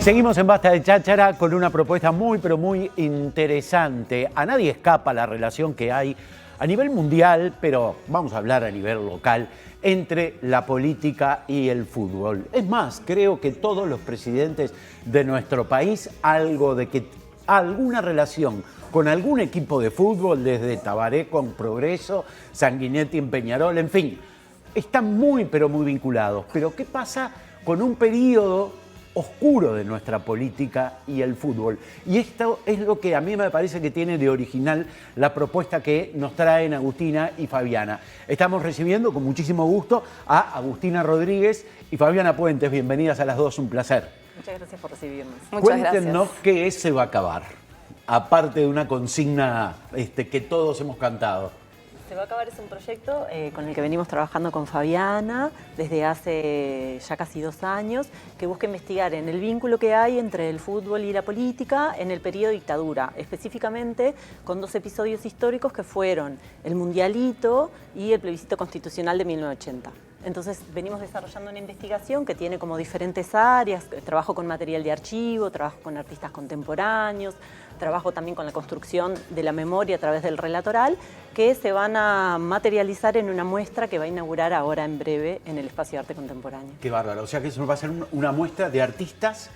Seguimos en Basta de Cháchara con una propuesta muy, pero muy interesante. A nadie escapa la relación que hay a nivel mundial, pero vamos a hablar a nivel local, entre la política y el fútbol. Es más, creo que todos los presidentes de nuestro país, alguna relación con algún equipo de fútbol, desde Tabaré con Progreso, Sanguinetti en Peñarol, en fin, están muy, pero muy vinculados. Pero ¿qué pasa con un periodo oscuro de nuestra política y el fútbol? Y esto es lo que a mí me parece que tiene de original la propuesta que nos traen Agustina y Fabiana. Estamos recibiendo con muchísimo gusto a Agustina Rodríguez y Fabiana Puentes. Bienvenidas a las dos, un placer. Muchas gracias por recibirnos. Muchas Cuéntenos gracias. qué es Se va a acabar, aparte de una consigna que todos hemos cantado. Se va a acabar es un proyecto con el que venimos trabajando con Fabiana desde hace ya casi 2 años, que busca investigar en el vínculo que hay entre el fútbol y la política en el periodo de dictadura, específicamente con 2 episodios históricos que fueron el Mundialito y el plebiscito constitucional de 1980. Entonces venimos desarrollando una investigación que tiene como diferentes áreas, trabajo con material de archivo, trabajo con artistas contemporáneos, trabajo también con la construcción de la memoria a través del relato oral, que se van a materializar en una muestra que va a inaugurar ahora en breve en el Espacio de Arte Contemporáneo. Qué bárbaro, o sea que eso va a ser una muestra de artistas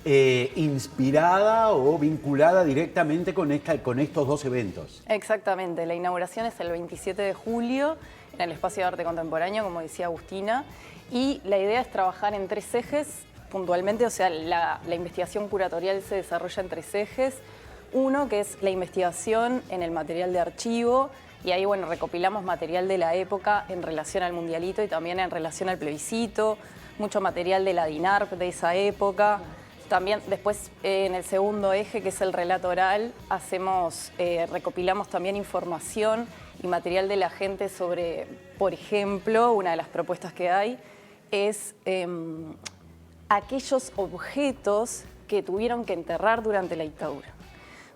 inspirada o vinculada directamente con estos 2 eventos. Exactamente, la inauguración es el 27 de julio en el Espacio de Arte Contemporáneo, como decía Agustina, y la idea es trabajar en 3 ejes puntualmente, o sea, la investigación curatorial se desarrolla en 3 ejes. Uno, que es la investigación en el material de archivo, y ahí, bueno, recopilamos material de la época en relación al Mundialito y también en relación al plebiscito, mucho material de la DINARP de esa época. También después, en el segundo eje, que es el relato oral, recopilamos también información y material de la gente sobre, por ejemplo, una de las propuestas que hay es aquellos objetos que tuvieron que enterrar durante la dictadura.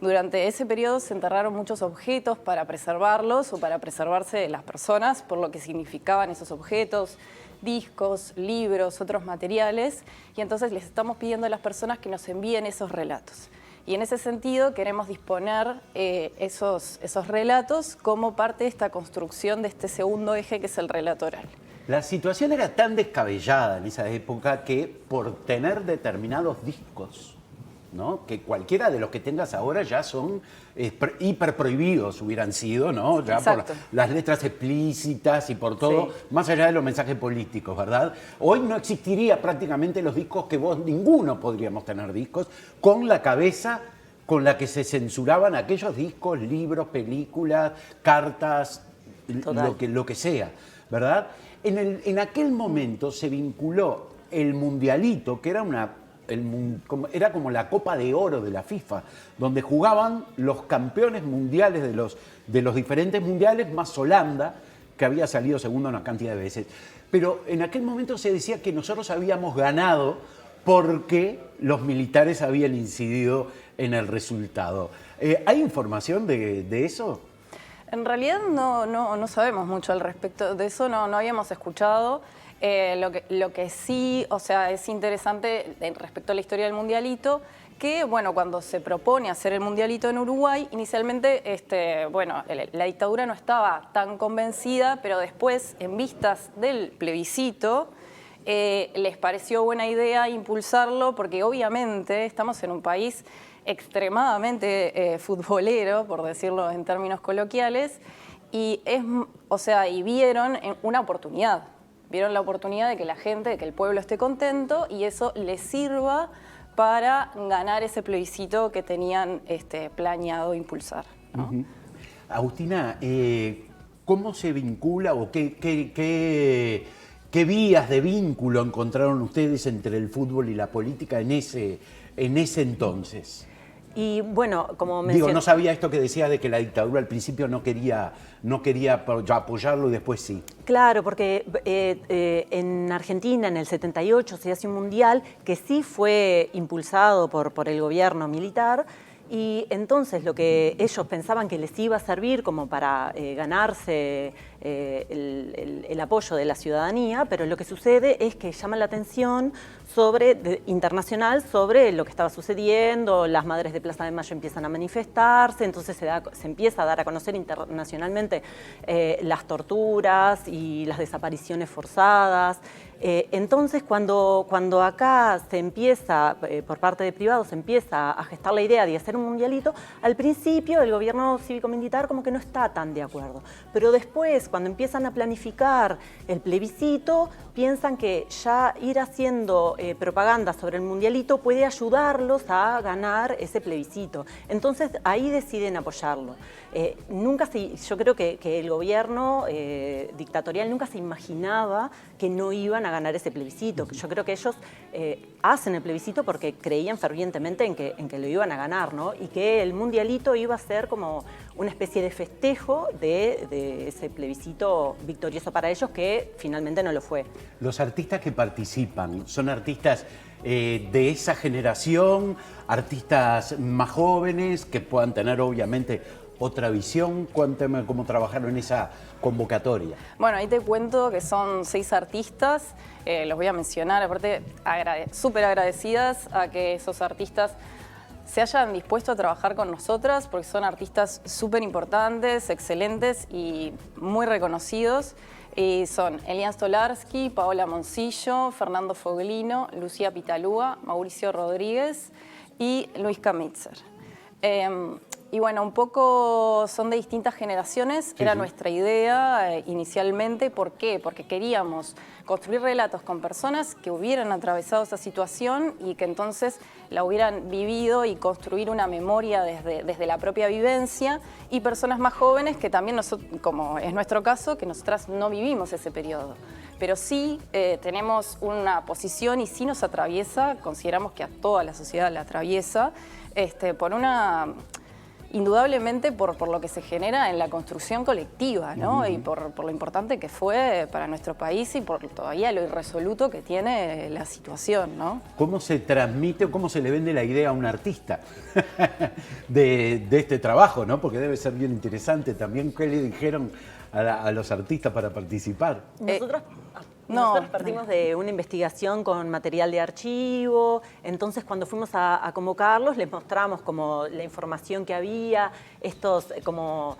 Durante ese periodo se enterraron muchos objetos para preservarlos o para preservarse de las personas por lo que significaban esos objetos, discos, libros, otros materiales, y entonces les estamos pidiendo a las personas que nos envíen esos relatos. Y en ese sentido queremos disponer esos relatos como parte de esta construcción de este segundo eje que es el relato oral. La situación era tan descabellada en esa época que por tener determinados discos, ¿no?, que cualquiera de los que tengas ahora ya son hiper prohibidos hubieran sido, ¿no?, ya por las letras explícitas y por todo, sí, más allá de los mensajes políticos, ¿verdad? Hoy no existiría prácticamente los discos ninguno podríamos tener discos con la cabeza con la que se censuraban aquellos discos, libros, películas, cartas, lo que sea, ¿verdad? En aquel momento se vinculó el Mundialito, que era era como la Copa de Oro de la FIFA, donde jugaban los campeones mundiales de los diferentes mundiales, más Holanda, que había salido segundo una cantidad de veces. Pero en aquel momento se decía que nosotros habíamos ganado porque los militares habían incidido en el resultado. ¿Hay información de eso? En realidad no sabemos mucho al respecto de eso, no habíamos escuchado. Lo que sí, o sea, es interesante respecto a la historia del Mundialito, que, bueno, cuando se propone hacer el Mundialito en Uruguay, inicialmente, la dictadura no estaba tan convencida, pero después, en vistas del plebiscito, les pareció buena idea impulsarlo, porque obviamente estamos en un país extremadamente futbolero, por decirlo en términos coloquiales, y vieron una oportunidad. Vieron la oportunidad de que la gente, de que el pueblo esté contento y eso les sirva para ganar ese plebiscito que tenían planeado impulsar, ¿no? Agustina, ¿cómo se vincula o qué vías de vínculo encontraron ustedes entre el fútbol y la política en ese entonces? Y bueno, como mencioné... no sabía esto que decía de que la dictadura al principio no quería apoyarlo y después sí. Claro, porque en Argentina en el 78 se hace un mundial que sí fue impulsado por el gobierno militar, y entonces lo que ellos pensaban que les iba a servir como para ganarse el apoyo de la ciudadanía, pero lo que sucede es que llama la atención internacional sobre lo que estaba sucediendo, las madres de Plaza de Mayo empiezan a manifestarse, entonces se empieza a dar a conocer internacionalmente las torturas y las desapariciones forzadas. Entonces, cuando acá se empieza, por parte de privados, se empieza a gestar la idea de hacer un mundialito, al principio el gobierno cívico-militar como que no está tan de acuerdo. Pero después, cuando empiezan a planificar el plebiscito, piensan que ya ir haciendo propaganda sobre el mundialito puede ayudarlos a ganar ese plebiscito. Entonces, ahí deciden apoyarlo. Yo creo que el gobierno dictatorial nunca se imaginaba que no iban a ganar ese plebiscito. Yo creo que ellos hacen el plebiscito porque creían fervientemente en que lo iban a ganar, ¿no? Y que el mundialito iba a ser como una especie de festejo de ese plebiscito victorioso para ellos, que finalmente no lo fue. Los artistas que participan son artistas de esa generación, artistas más jóvenes que puedan tener obviamente otra visión. Cuéntame cómo trabajaron en esa convocatoria. Bueno, ahí te cuento que son 6 artistas, los voy a mencionar, aparte súper agradecidas a que esos artistas se hayan dispuesto a trabajar con nosotras, porque son artistas súper importantes, excelentes y muy reconocidos. Y son Elian Stolarski, Paola Moncillo, Fernando Foglino, Lucía Pitalúa, Mauricio Rodríguez y Luis Kamitzer. Y bueno, un poco son de distintas generaciones, era nuestra idea inicialmente. ¿Por qué? Porque queríamos construir relatos con personas que hubieran atravesado esa situación y que entonces la hubieran vivido y construir una memoria desde la propia vivencia, y personas más jóvenes que también, como es nuestro caso, que nosotras no vivimos ese periodo. Pero sí tenemos una posición y sí nos atraviesa, consideramos que a toda la sociedad la atraviesa, indudablemente por lo que se genera en la construcción colectiva, ¿no? Y por lo importante que fue para nuestro país y por todavía lo irresoluto que tiene la situación, ¿no? ¿Cómo se transmite o cómo se le vende la idea a un artista de este trabajo, ¿no? Porque debe ser bien interesante también. ¿Qué le dijeron a los artistas para participar? Nosotros partimos de una investigación con material de archivo, entonces cuando fuimos a convocarlos les mostramos como la información que había, como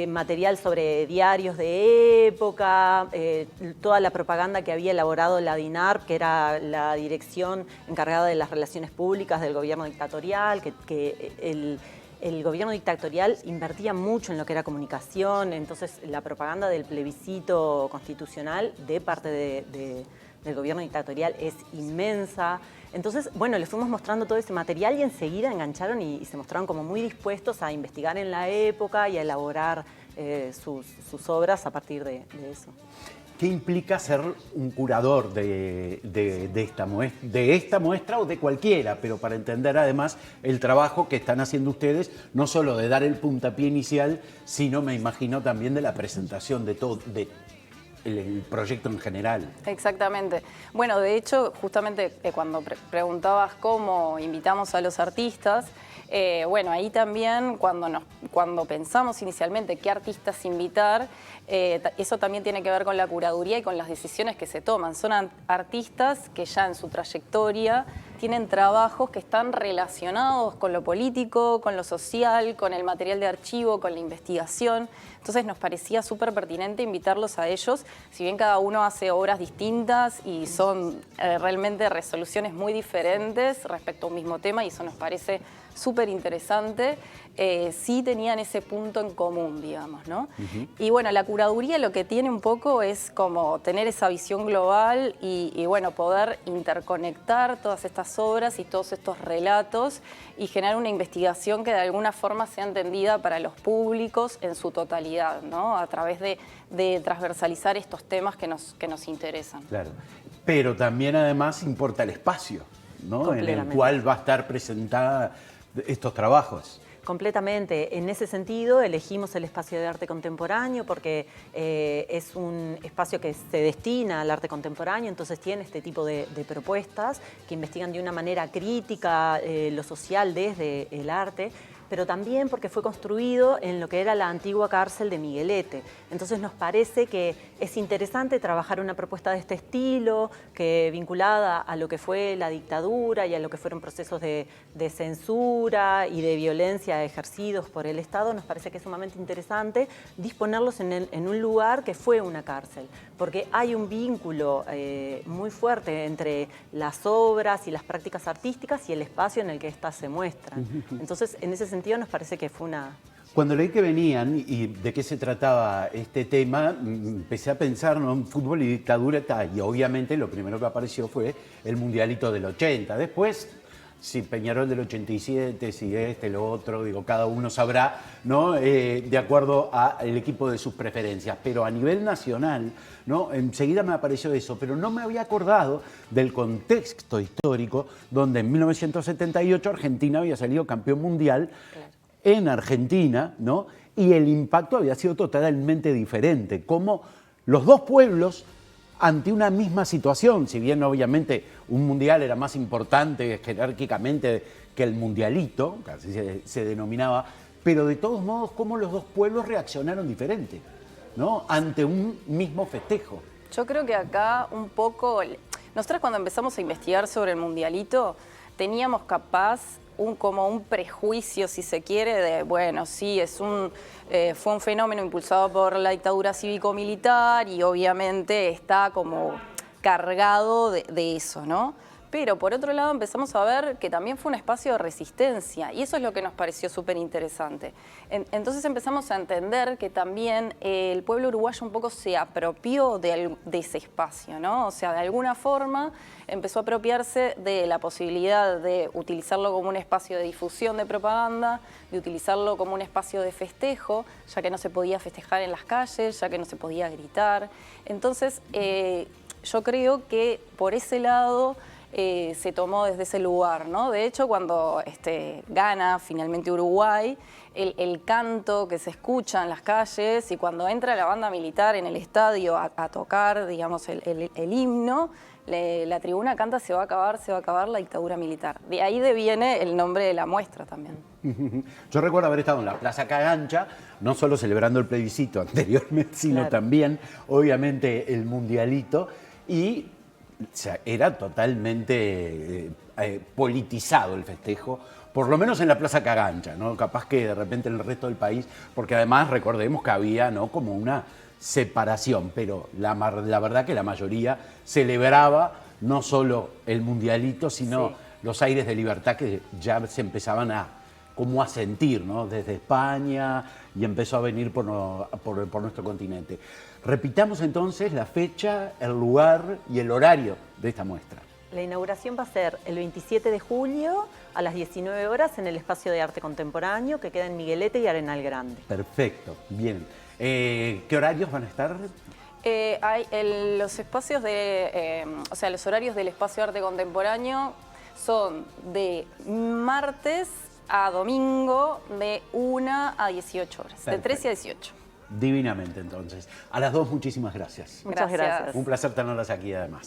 material sobre diarios de época, toda la propaganda que había elaborado la DINARP, que era la dirección encargada de las relaciones públicas del gobierno dictatorial, que el gobierno dictatorial invertía mucho en lo que era comunicación, entonces la propaganda del plebiscito constitucional de parte del gobierno dictatorial es inmensa. Entonces, bueno, les fuimos mostrando todo ese material y enseguida engancharon y se mostraron como muy dispuestos a investigar en la época y a elaborar sus obras a partir de eso. ¿Qué implica ser un curador de esta muestra o de cualquiera? Pero para entender además el trabajo que están haciendo ustedes, no solo de dar el puntapié inicial, sino me imagino también de la presentación de todo, el proyecto en general. Exactamente. Bueno, de hecho, justamente cuando preguntabas cómo invitamos a los artistas, bueno, ahí también cuando pensamos inicialmente qué artistas invitar, eso también tiene que ver con la curaduría y con las decisiones que se toman. Son artistas que ya en su trayectoria tienen trabajos que están relacionados con lo político, con lo social, con el material de archivo, con la investigación. Entonces nos parecía súper pertinente invitarlos a ellos, si bien cada uno hace obras distintas y son realmente resoluciones muy diferentes respecto a un mismo tema, y eso nos parece súper interesante. Sí tenían ese punto en común, digamos, ¿no? Y bueno, la curaduría lo que tiene un poco es como tener esa visión global y bueno, poder interconectar todas estas obras y todos estos relatos y generar una investigación que de alguna forma sea entendida para los públicos en su totalidad, ¿no? A través de transversalizar estos temas que nos interesan. Claro, pero también además importa el espacio, ¿no? En el cual va a estar presentada estos trabajos. Completamente. En ese sentido elegimos el espacio de arte contemporáneo porque es un espacio que se destina al arte contemporáneo, entonces tiene este tipo de propuestas que investigan de una manera crítica lo social desde el arte. pero también porque fue construido en lo que era la antigua cárcel de Miguelete. Entonces nos parece que es interesante trabajar una propuesta de este estilo, que vinculada a lo que fue la dictadura y a lo que fueron procesos de censura y de violencia ejercidos por el Estado. Nos parece que es sumamente interesante disponerlos en un lugar que fue una cárcel, porque hay un vínculo muy fuerte entre las obras y las prácticas artísticas y el espacio en el que éstas se muestran. Entonces, en ese sentido, nos parece que fue una... Cuando leí que venían y de qué se trataba este tema, empecé a pensar, ¿no?, en fútbol y dictadura, y obviamente lo primero que apareció fue el Mundialito del 80. Después, si Peñarol del 87, si lo otro, digo, cada uno sabrá, ¿no?, de acuerdo al equipo de sus preferencias. Pero a nivel nacional, ¿no?, enseguida me apareció eso, pero no me había acordado del contexto histórico donde en 1978 Argentina había salido campeón mundial en Argentina, ¿no?, y el impacto había sido totalmente diferente, como los dos pueblos ante una misma situación, si bien obviamente un mundial era más importante jerárquicamente que el mundialito, así se denominaba, pero de todos modos cómo los dos pueblos reaccionaron diferente, ¿no?, ante un mismo festejo. Yo creo que acá un poco, nosotros cuando empezamos a investigar sobre el mundialito, teníamos capaz como un prejuicio, si se quiere, de, bueno, sí, fue un fenómeno impulsado por la dictadura cívico-militar y obviamente está como cargado de eso, ¿no? Pero por otro lado empezamos a ver que también fue un espacio de resistencia y eso es lo que nos pareció súper interesante. Entonces empezamos a entender que también el pueblo uruguayo un poco se apropió de ese espacio, ¿no? O sea, de alguna forma empezó a apropiarse de la posibilidad de utilizarlo como un espacio de difusión de propaganda, de utilizarlo como un espacio de festejo, ya que no se podía festejar en las calles, ya que no se podía gritar. Entonces, yo creo que por ese lado se tomó desde ese lugar, ¿no? De hecho, cuando gana finalmente Uruguay, el canto que se escucha en las calles y cuando entra la banda militar en el estadio a tocar, digamos, el himno, la tribuna canta se va a acabar la dictadura militar. De ahí deviene el nombre de la muestra también. Yo recuerdo haber estado en la Plaza Cagancha, no solo celebrando el plebiscito anteriormente, sino también, obviamente, el mundialito, y o sea, era totalmente politizado el festejo, por lo menos en la Plaza Cagancha, ¿no? Capaz que de repente en el resto del país, porque además recordemos que había, ¿no?, como una separación, pero la verdad que la mayoría celebraba no solo el mundialito, sino los aires de libertad que ya se empezaban como a sentir, ¿no?, desde España, y empezó a venir por nuestro continente. Repitamos entonces la fecha, el lugar y el horario de esta muestra. La inauguración va a ser el 27 de julio a las 19 horas en el Espacio de Arte Contemporáneo que queda en Miguelete y Arenal Grande. Perfecto, bien. ¿Qué horarios van a estar? Hay los espacios o sea, los horarios del Espacio de Arte Contemporáneo son de martes a domingo de 1 a 18 horas, perfecto, de 13 a 18. Divinamente, entonces. A las dos, muchísimas gracias. Muchas gracias. Un placer tenerlas aquí, además.